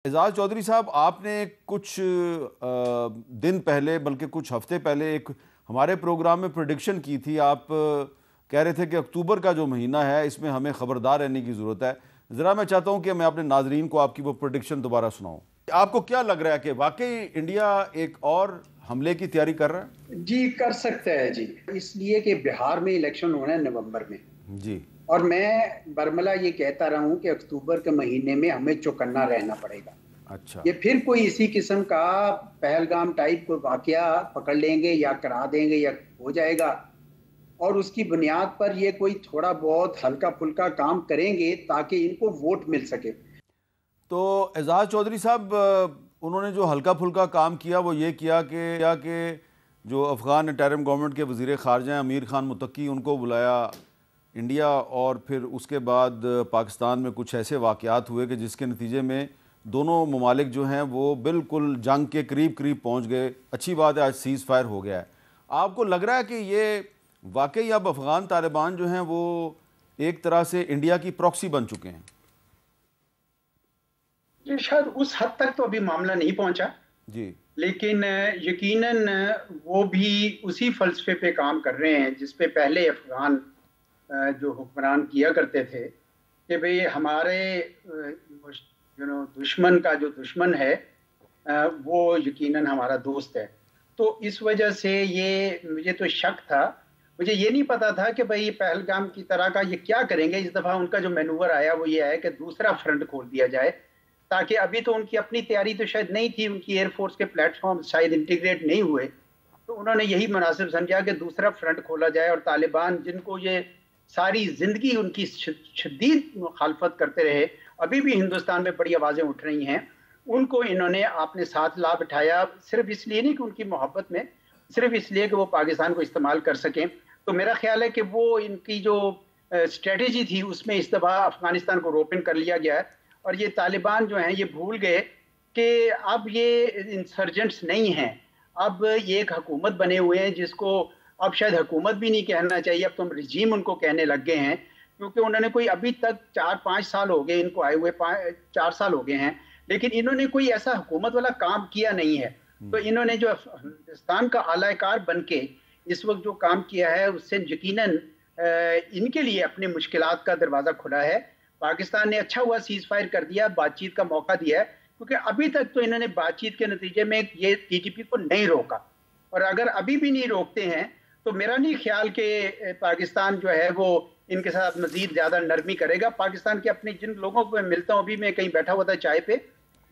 اعزاز چودھری صاحب، آپ نے کچھ دن پہلے بلکہ کچھ ہفتے پہلے ایک ہمارے پروگرام میں پریڈکشن کی تھی. آپ کہہ رہے تھے کہ اکتوبر کا جو مہینہ ہے اس میں ہمیں خبردار رہنے کی ضرورت ہے. ذرا میں چاہتا ہوں کہ میں اپنے ناظرین کو آپ کی وہ پریڈکشن دوبارہ سناؤں. آپ کو کیا لگ رہا ہے کہ واقعی انڈیا ایک اور حملے کی تیاری کر رہا ہے؟ جی کر سکتا ہے جی، اس لیے کہ بہار میں الیکشن ہونا ہے نومبر میں جی. اور میں برملا یہ کہتا رہا ہوں کہ اکتوبر کے مہینے میں ہمیں چوکنا رہنا پڑے گا. اچھا. یہ پھر کوئی اسی قسم کا پہلگام ٹائپ کوئی واقعہ پکڑ لیں گے یا کرا دیں گے یا ہو جائے گا، اور اس کی بنیاد پر یہ کوئی تھوڑا بہت ہلکا پھلکا کام کریں گے تاکہ ان کو ووٹ مل سکے. تو اعزاز چودھری صاحب، انہوں نے جو ہلکا پھلکا کام کیا وہ یہ کیا کہ جو افغان انٹرم گورنمنٹ کے وزیر خارجہ ہیں امیر خان متقی، ان کو بلایا انڈیا، اور پھر اس کے بعد پاکستان میں کچھ ایسے واقعات ہوئے کہ جس کے نتیجے میں دونوں ممالک جو ہیں وہ بالکل جنگ کے قریب پہنچ گئے. اچھی بات ہے آج سیز فائر ہو گیا ہے. آپ کو لگ رہا ہے کہ یہ واقعی اب افغان طالبان جو ہیں وہ ایک طرح سے انڈیا کی پراکسی بن چکے ہیں؟ یہ شاید اس حد تک تو ابھی معاملہ نہیں پہنچا جی، لیکن یقیناً وہ بھی اسی فلسفے پہ کام کر رہے ہیں جس پہ پہلے افغان جو حکمران کیا کرتے تھے کہ بھئی ہمارے دشمن کا جو دشمن ہے وہ یقیناً ہمارا دوست ہے. تو اس وجہ سے یہ مجھے تو شک تھا، مجھے یہ نہیں پتا تھا کہ بھئی پہلگام کی طرح کا یہ کیا کریں گے. اس دفعہ ان کا جو مینوور آیا وہ یہ ہے کہ دوسرا فرنٹ کھول دیا جائے، تاکہ ابھی تو ان کی اپنی تیاری تو شاید نہیں تھی، ان کی ایئر فورس کے پلیٹ فارم شاید انٹیگریٹ نہیں ہوئے، تو انہوں نے یہی مناسب سمجھا کہ دوسرا فرنٹ کھولا جائے اور طالبان جن کو یہ ساری زندگی ان کی شدید مخالفت کرتے رہے، ابھی بھی ہندوستان میں بڑی آوازیں اٹھ رہی ہیں، ان کو انہوں نے اپنے ساتھ لا بٹھایا، صرف اس لیے نہیں کہ ان کی محبت میں، صرف اس لیے کہ وہ پاکستان کو استعمال کر سکیں. تو میرا خیال ہے کہ وہ ان کی جو اسٹریٹجی تھی اس میں اس دفعہ افغانستان کو روپن کر لیا گیا ہے، اور یہ طالبان جو ہیں یہ بھول گئے کہ اب یہ انسرجنٹس نہیں ہیں، اب یہ ایک حکومت بنے ہوئے ہیں جس کو اب شاید حکومت بھی نہیں کہنا چاہیے، اب تو رجیم ان کو کہنے لگ گئے ہیں، کیونکہ انہوں نے کوئی ابھی تک 4-5 سال ہو گئے ان کو آئے ہوئے، 4 سال ہو گئے ہیں، لیکن انہوں نے کوئی ایسا حکومت والا کام کیا نہیں ہے. تو انہوں نے جو ہندوستان کا اعلی کار بن کے اس وقت جو کام کیا ہے اس سے یقیناً ان کے لیے اپنے مشکلات کا دروازہ کھلا ہے. پاکستان نے اچھا ہوا سیز فائر کر دیا، بات چیت کا موقع دیا ہے، کیونکہ ابھی تک تو انہوں نے بات چیت کے نتیجے میں یہ ٹی ٹی پی کو نہیں روکا، اور اگر ابھی بھی نہیں روکتے ہیں تو میرا نہیں خیال کہ پاکستان جو ہے وہ ان کے ساتھ مزید زیادہ نرمی کرے گا. پاکستان کے اپنے جن لوگوں کو میں ملتا ہوں، ابھی میں کہیں بیٹھا ہوا تھا چائے پہ،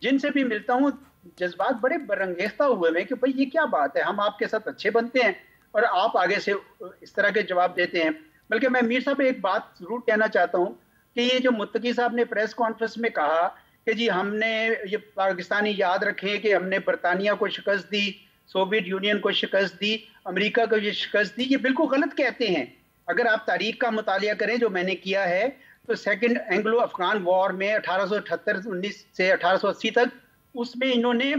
جن سے بھی ملتا ہوں جذبات بڑے برانگیختہ ہوئے میں کہ بھئی یہ کیا بات ہے، ہم آپ کے ساتھ اچھے بنتے ہیں اور آپ آگے سے اس طرح کے جواب دیتے ہیں. بلکہ میں میر صاحب ایک بات ضرور کہنا چاہتا ہوں کہ یہ جو متقی صاحب نے پریس کانفرنس میں کہا کہ جی ہم نے یہ پاکستانی یاد رکھیں کہ ہم نے برطانیہ کو شکست دی، سوویت یونین کو شکست دی، امریکہ کو یہ شکست دی، یہ بالکل غلط کہتے ہیں. اگر آپ تاریخ کا مطالعہ کریں جو میں نے کیا ہے تو سیکنڈ اینگلو افغان وار میں 1878 سے 1880 تک اس میں انہوں نے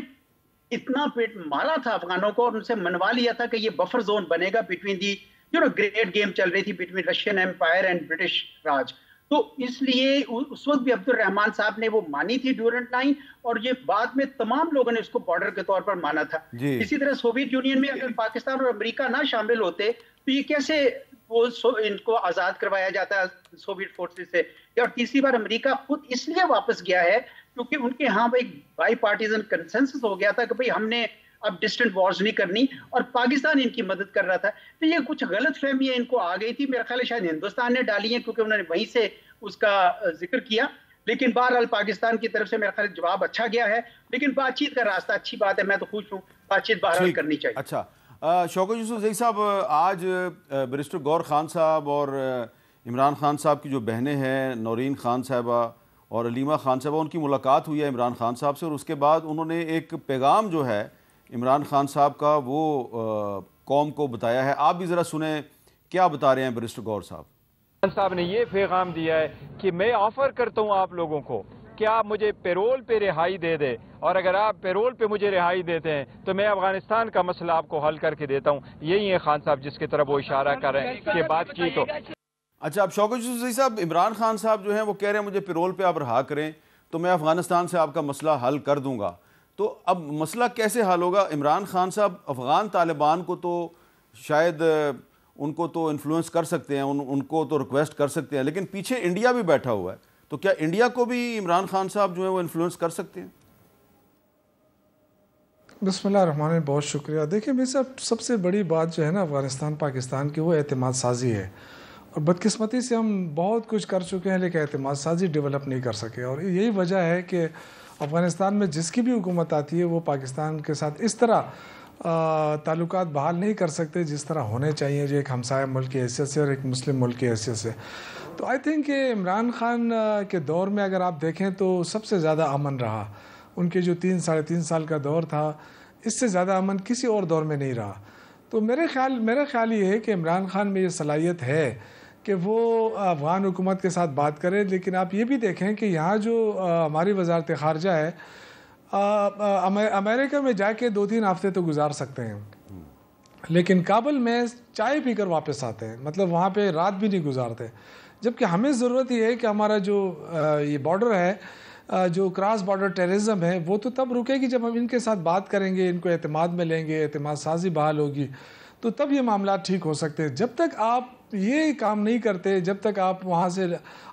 اتنا پیٹ مارا تھا افغانوں کو اور ان سے منوا لیا تھا کہ یہ بفر زون بنے گا بٹوین دی گریٹ گیم چل رہی تھی between Russian empire and British Raj. تو اس لیے اس وقت بھی عبد الرحمان صاحب نے وہ مانی تھی ڈیورنٹ لائن، اور یہ بعد میں تمام لوگوں نے اس کو بارڈر کے طور پر مانا تھا. اسی طرح سوویت یونین میں اگر پاکستان اور امریکہ نہ شامل ہوتے تو یہ کیسے وہ ان کو آزاد کروایا جاتا ہے سوویت فورسز سے. اور تیسری بار امریکہ خود اس لیے واپس گیا ہے کیونکہ ان کے ہاں ایک بائی پارٹیزن کنسنسس ہو گیا تھا کہ بھئی ہم نے اب ڈسٹنٹ وارز نہیں کرنی، اور پاکستان ان کی مدد کر رہا تھا. تو یہ کچھ غلط فہمیاں ان کو آ گئی تھی، میرا خیال ہے شاید ہندوستان نے ڈالی ہیں کیونکہ انہوں نے وہیں سے اس کا ذکر کیا. لیکن بہرحال پاکستان کی طرف سے میرا خیال جواب اچھا گیا ہے، لیکن بات چیت کا راستہ اچھی بات ہے، میں تو خوش ہوں، بات چیت بہرحال کرنی چاہیے. اچھا شوکت یوسف زئی صاحب، آج بیرسٹر گور خان صاحب اور عمران خان صاحب کی جو بہنیں ہیں نورین خان صاحبہ اور علیمہ خان صاحبہ، ان کی ملاقات ہوئی ہے عمران خان صاحب سے، اور اس کے بعد انہوں نے ایک پیغام جو ہے عمران خان صاحب کا وہ قوم کو بتایا ہے. آپ بھی ذرا سنیں کیا بتا رہے ہیں بیرسٹر گور صاحب. خان صاحب نے یہ پیغام دیا ہے کہ میں آفر کرتا ہوں آپ لوگوں کو کہ آپ مجھے پیرول پہ رہائی دے دیں، اور اگر آپ پیرول پہ مجھے رہائی دیتے ہیں تو میں افغانستان کا مسئلہ آپ کو حل کر کے دیتا ہوں. یہی ہے خان صاحب جس کی طرف وہ اشارہ کر رہے ہیں کہ بات چیت ہو. اچھا، اب شوکت یوسف زئی صاحب، عمران خان صاحب جو ہیں وہ کہہ رہے ہیں مجھے پیرول پہ آپ رہا کریں، تو میں افغانستان سے آپ کا مسئلہ حل کر دوں گا. تو اب مسئلہ کیسے حل ہوگا؟ عمران خان صاحب افغان طالبان کو تو شاید ان کو تو انفلوئنس کر سکتے ہیں, ان کو تو ریکویسٹ کر سکتے ہیں, لیکن پیچھے انڈیا بھی بیٹھا ہوا ہے, تو کیا انڈیا کو بھی عمران خان صاحب جو ہیں وہ انفلوئنس کر سکتے ہیں؟ بسم اللہ الرحمن الرحیم. بہت شکریہ. دیکھیں میرے صاحب, سب سے بڑی بات جو ہے نا افغانستان پاکستان کی, وہ اعتماد سازی ہے. اور بدقسمتی سے ہم بہت کچھ کر چکے ہیں لیکن اعتماد سازی ڈیولپ نہیں کر سکے, اور یہی وجہ ہے کہ افغانستان میں جس کی بھی حکومت آتی ہے وہ پاکستان کے ساتھ اس طرح تعلقات بحال نہیں کر سکتے جس طرح ہونے چاہیے, جو ایک ہمسایہ ملک کی حیثیت سے اور ایک مسلم ملک کی حیثیت سے. تو آئی تھنک کہ عمران خان کے دور میں اگر آپ دیکھیں تو سب سے زیادہ امن رہا. ان کے جو 3-3.5 سال کا دور تھا, اس سے زیادہ امن کسی اور دور میں نہیں رہا. تو میرا خیال یہ ہے کہ عمران خان میں یہ صلاحیت ہے کہ وہ افغان حکومت کے ساتھ بات کرے. لیکن آپ یہ بھی دیکھیں کہ یہاں جو ہماری وزارت خارجہ ہے, امریکہ میں جا کے 2-3 ہفتے تو گزار سکتے ہیں, لیکن کابل میں چائے پی کر واپس آتے ہیں, مطلب وہاں پہ رات بھی نہیں گزارتے. جبکہ ہمیں ضرورت یہ ہے کہ ہمارا جو یہ بارڈر ہے, جو کراس بارڈر ٹیررزم ہے, وہ تو تب رکے گی جب ہم ان کے ساتھ بات کریں گے, ان کو اعتماد میں لیں گے, اعتماد سازی بحال ہوگی, تو تب یہ معاملات ٹھیک ہو سکتے ہیں. جب تک آپ یہ کام نہیں کرتے, جب تک آپ وہاں سے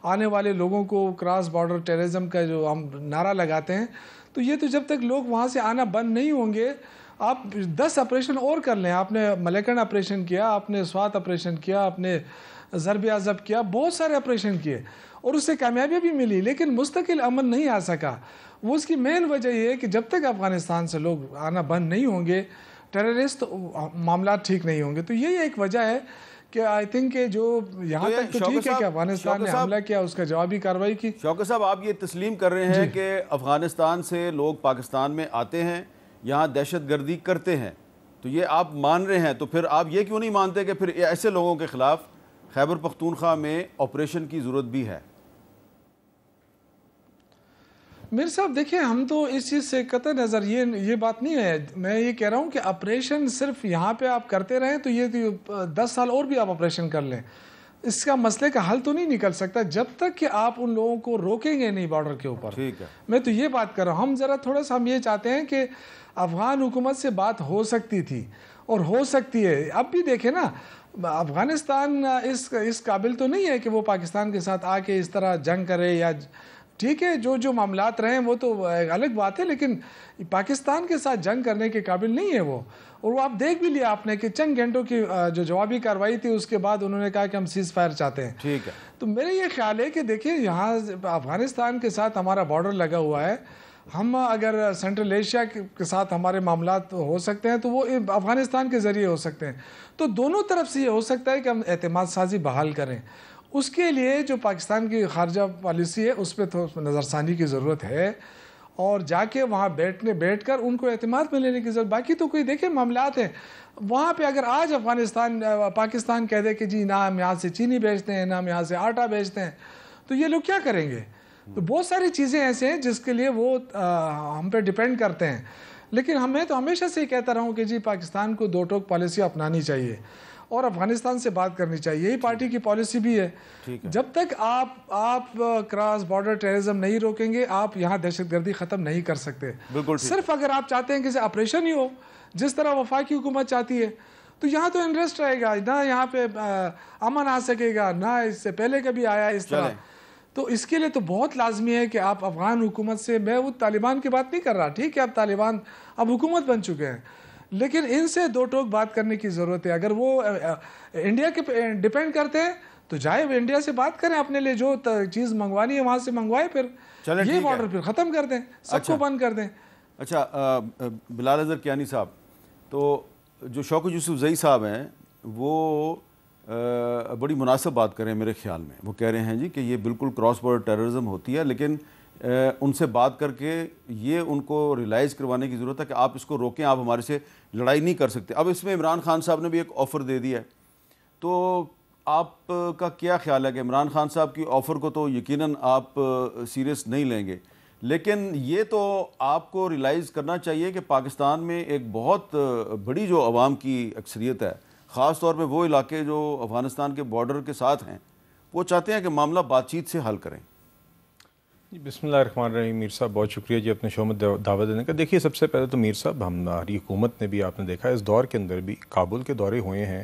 آنے والے لوگوں کو کراس بارڈر ٹیررزم کا جو ہم نعرہ لگاتے ہیں, تو یہ تو جب تک لوگ وہاں سے آنا بند نہیں ہوں گے, آپ 10 آپریشن اور کر لیں. آپ نے ملیکن آپریشن کیا, آپ نے سوات آپریشن کیا, آپ نے ضرب عضب کیا, بہت سارے آپریشن کیے اور اس سے کامیابی بھی ملی, لیکن مستقل امن نہیں آ سکا. وہ اس کی مین وجہ یہ ہے کہ جب تک افغانستان سے لوگ آنا بند نہیں ہوں گے, ٹیررسٹ معاملات ٹھیک نہیں ہوں گے. تو یہی ایک وجہ ہے کہ آئی تھنک کہ جو یہاں تک تو ٹھیک ہے کہ افغانستان نے حملہ کیا, اس کا جوابی کارروائی کی. شوکت صاحب, آپ یہ تسلیم کر رہے ہیں کہ افغانستان سے لوگ پاکستان میں آتے ہیں, یہاں دہشت گردی کرتے ہیں, تو یہ آپ مان رہے ہیں, تو پھر آپ یہ کیوں نہیں مانتے کہ پھر ایسے لوگوں کے خلاف خیبر پختونخوا میں آپریشن کی ضرورت بھی ہے؟ میرے صاحب دیکھیں, ہم تو اس چیز سے قطع نظر یہ بات نہیں ہے. میں یہ کہہ رہا ہوں کہ آپریشن صرف یہاں پہ آپ کرتے رہیں تو یہ 10 سال اور بھی آپ آپریشن کر لیں, اس کا مسئلے کا حل تو نہیں نکل سکتا جب تک کہ آپ ان لوگوں کو روکیں گے نہیں بارڈر کے اوپر. ٹھیک ہے, میں تو یہ بات کر رہا ہوں. ہم ذرا تھوڑا سا ہم یہ چاہتے ہیں کہ افغان حکومت سے بات ہو سکتی تھی اور ہو سکتی ہے. اب بھی دیکھیں نا, افغانستان اس قابل تو نہیں ہے کہ وہ پاکستان کے ساتھ آ کے اس طرح جنگ کرے, یا ٹھیک ہے جو معاملات رہے ہیں وہ تو الگ بات ہے, لیکن پاکستان کے ساتھ جنگ کرنے کے قابل نہیں ہے وہ. اور وہ آپ دیکھ بھی لیا آپ نے کہ چند گھنٹوں کی جو جوابی کارروائی تھی, اس کے بعد انہوں نے کہا کہ ہم سیز فائر چاہتے ہیں. ٹھیک ہے. تو میرا یہ خیال ہے کہ دیکھیں, یہاں افغانستان کے ساتھ ہمارا بارڈر لگا ہوا ہے, ہم اگر سینٹرل ایشیا کے ساتھ ہمارے معاملات ہو سکتے ہیں تو وہ افغانستان کے ذریعے ہو سکتے ہیں. تو دونوں طرف سے یہ ہو سکتا ہے کہ ہم اعتماد سازی بحال کریں. اس کے لیے جو پاکستان کی خارجہ پالیسی ہے اس پہ تو نظر ثانی کی ضرورت ہے, اور جا کے وہاں بیٹھ کر ان کو اعتماد میں لینے کی ضرورت. باقی تو کوئی دیکھیں معاملات ہیں وہاں پہ, اگر آج پاکستان کہہ دے کہ جی نہ ہم یہاں سے چینی بیچتے ہیں, نہ ہم یہاں سے آٹا بیچتے ہیں, تو یہ لوگ کیا کریں گے؟ تو بہت ساری چیزیں ایسے ہیں جس کے لیے وہ ہم پہ ڈیپینڈ کرتے ہیں. لیکن ہمیں تو ہمیشہ سے یہ کہتا رہا ہوں کہ جی پاکستان کو 2 ٹوک پالیسی اپنانی چاہیے اور افغانستان سے بات کرنی چاہیے. یہی پارٹی کی پالیسی بھی ہے. جب تک آپ کراس بارڈر ٹیررزم نہیں روکیں گے, آپ یہاں دہشت گردی ختم نہیں کر سکتے. صرف اگر آپ چاہتے ہیں کہ آپریشن ہی ہو جس طرح وفاقی حکومت چاہتی ہے, تو یہاں تو انٹرسٹ رہے گا, نہ یہاں پہ امن آ سکے گا, نہ اس سے پہلے کبھی آیا اس طرح. تو اس کے لیے تو بہت لازمی ہے کہ آپ افغان حکومت سے, میں وہ طالبان کی بات نہیں کر رہا, ٹھیک ہے اب طالبان اب حکومت بن چکے ہیں, لیکن ان سے 2 ٹوک بات کرنے کی ضرورت ہے. اگر وہ انڈیا کے ڈیپینڈ کرتے ہیں تو جائے وہ انڈیا سے بات کریں, اپنے لیے جو چیز منگوانی ہے وہاں سے منگوائے, پھر یہ بارڈر پھر ختم کر دیں, سب کو بند کر دیں. اچھا بلال اظہر کیانی صاحب, تو جو شوکت یوسف زئی صاحب ہیں وہ بڑی مناسب بات کریں میرے خیال میں. وہ کہہ رہے ہیں جی کہ یہ بالکل کراس بارڈر ٹیررزم ہوتی ہے, لیکن ان سے بات کر کے یہ ان کو ریلائز کروانے کی ضرورت ہے کہ آپ اس کو روکیں, آپ ہمارے سے لڑائی نہیں کر سکتے. اب اس میں عمران خان صاحب نے بھی ایک آفر دے دیا ہے, تو آپ کا کیا خیال ہے کہ عمران خان صاحب کی آفر کو تو یقیناً آپ سیریس نہیں لیں گے, لیکن یہ تو آپ کو ریلائز کرنا چاہیے کہ پاکستان میں ایک بہت بڑی جو عوام کی اکثریت ہے, خاص طور پہ وہ علاقے جو افغانستان کے بارڈر کے ساتھ ہیں, وہ چاہتے ہیں کہ معاملہ بات چیت سے حل کریں. بسم اللہ الرحمن الرحیم. میر صاحب بہت شکریہ جی اپنے شو میں دعوت دینے کا. دیکھیے سب سے پہلے تو میر صاحب ہماری حکومت نے بھی آپ نے دیکھا اس دور کے اندر بھی کابل کے دورے ہوئے ہیں,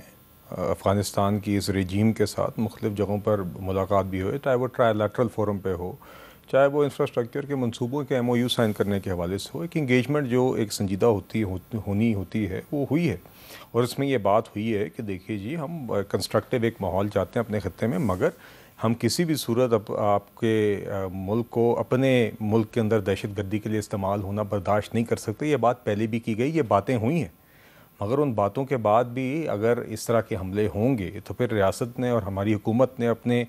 افغانستان کی اس رجیم کے ساتھ مختلف جگہوں پر ملاقات بھی ہوئے, چاہے وہ ٹرائی لیٹرل فورم پہ ہو, چاہے وہ انفراسٹرکچر کے منصوبوں کے MOU سائن کرنے کے حوالے سے ہو. ایک انگیجمنٹ جو ایک سنجیدہ ہونی ہوتی ہے وہ ہوئی ہے, اور اس میں یہ بات ہوئی ہے کہ دیکھیے جی ہم کنسٹرکٹیو ایک ماحول چاہتے ہیں اپنے خطے میں, مگر ہم کسی بھی صورت آپ کے ملک کو اپنے ملک کے اندر دہشت گردی کے لیے استعمال ہونا برداشت نہیں کر سکتے. یہ بات پہلے بھی کی گئی, یہ باتیں ہوئی ہیں, مگر ان باتوں کے بعد بھی اگر اس طرح کے حملے ہوں گے تو پھر ریاست نے اور ہماری حکومت نے اپنے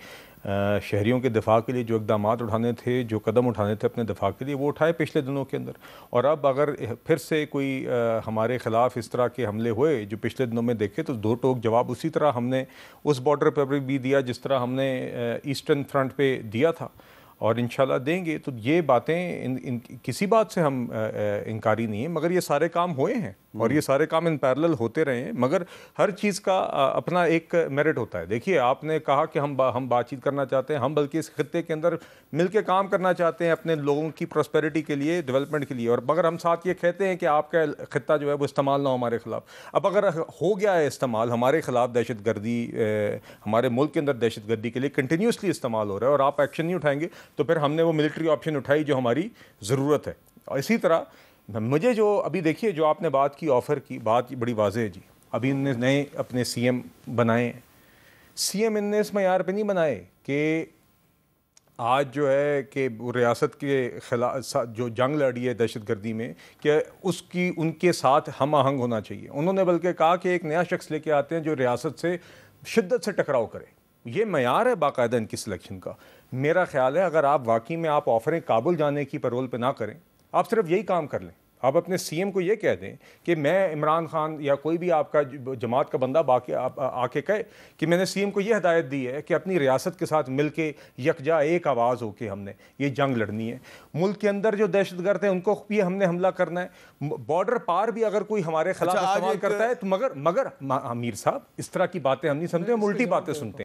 شہریوں کے دفاع کے لیے جو اقدامات اٹھانے تھے, جو قدم اٹھانے تھے اپنے دفاع کے لیے, وہ اٹھائے پچھلے دنوں کے اندر. اور اب اگر پھر سے کوئی ہمارے خلاف اس طرح کے حملے ہوئے جو پچھلے دنوں میں دیکھے, تو دو ٹوک جواب اسی طرح ہم نے اس بارڈر پر بھی دیا جس طرح ہم نے ایسٹرن فرنٹ پہ دیا تھا, اور انشاءاللہ دیں گے. تو یہ باتیں کسی بات سے ہم انکاری نہیں ہیں, مگر یہ سارے کام ہوئے ہیں اور یہ سارے کام ان پیرلل ہوتے رہے ہیں, مگر ہر چیز کا اپنا ایک میرٹ ہوتا ہے. دیکھیے آپ نے کہا کہ ہم بات چیت کرنا چاہتے ہیں, ہم بلکہ اس خطے کے اندر مل کے کام کرنا چاہتے ہیں اپنے لوگوں کی پراسپیرٹی کے لیے, ڈیولپمنٹ کے لیے, اور مگر ہم ساتھ یہ کہتے ہیں کہ آپ کا خطہ جو ہے وہ استعمال نہ ہو ہمارے خلاف. اب اگر ہو گیا ہے استعمال ہمارے خلاف دہشت گردی, ہمارے ملک کے اندر دہشت گردی کے لیے کنٹینیوسلی استعمال ہو رہا ہے, اور آپ ایکشن نہیں اٹھائیں گے, تو پھر ہم نے وہ ملٹری آپشن اٹھائی جو ہماری ضرورت ہے. اور اسی طرح مجھے جو ابھی دیکھیے جو آپ نے بات کی آفر کی, بات بڑی واضح ہے جی. ابھی ان نے نئے اپنے CM بنائے ہیں, CM ان نے اس معیار پہ نہیں بنائے کہ آج جو ہے کہ ریاست کے خلاف جو جنگ لڑی ہے دہشت گردی میں, کہ اس کی ان کے ساتھ ہم آہنگ ہونا چاہیے. انہوں نے بلکہ کہا کہ ایک نیا شخص لے کے آتے ہیں جو ریاست سے شدت سے ٹکراؤ کرے. یہ معیار ہے باقاعدہ ان کی سلیکشن کا. میرا خیال ہے اگر آپ واقعی میں آپ آفریں کابل جانے کی پیرول پہ نہ کریں, آپ صرف یہی کام کر لیں, آپ اپنے CM کو یہ کہہ دیں کہ میں عمران خان یا کوئی بھی آپ کا جماعت کا بندہ باقی آ کے کہے کہ میں نے CM کو یہ ہدایت دی ہے کہ اپنی ریاست کے ساتھ مل کے یکجا ایک آواز ہو کے ہم نے یہ جنگ لڑنی ہے. ملک کے اندر جو دہشت گرد ہیں ان کو بھی ہم نے حملہ کرنا ہے, بارڈر پار بھی اگر کوئی ہمارے خلاف استعمال کرتا ہے تو مگر امیر صاحب اس طرح کی باتیں ہم نہیں سنتے, ہم الٹی باتیں سنتے ہیں.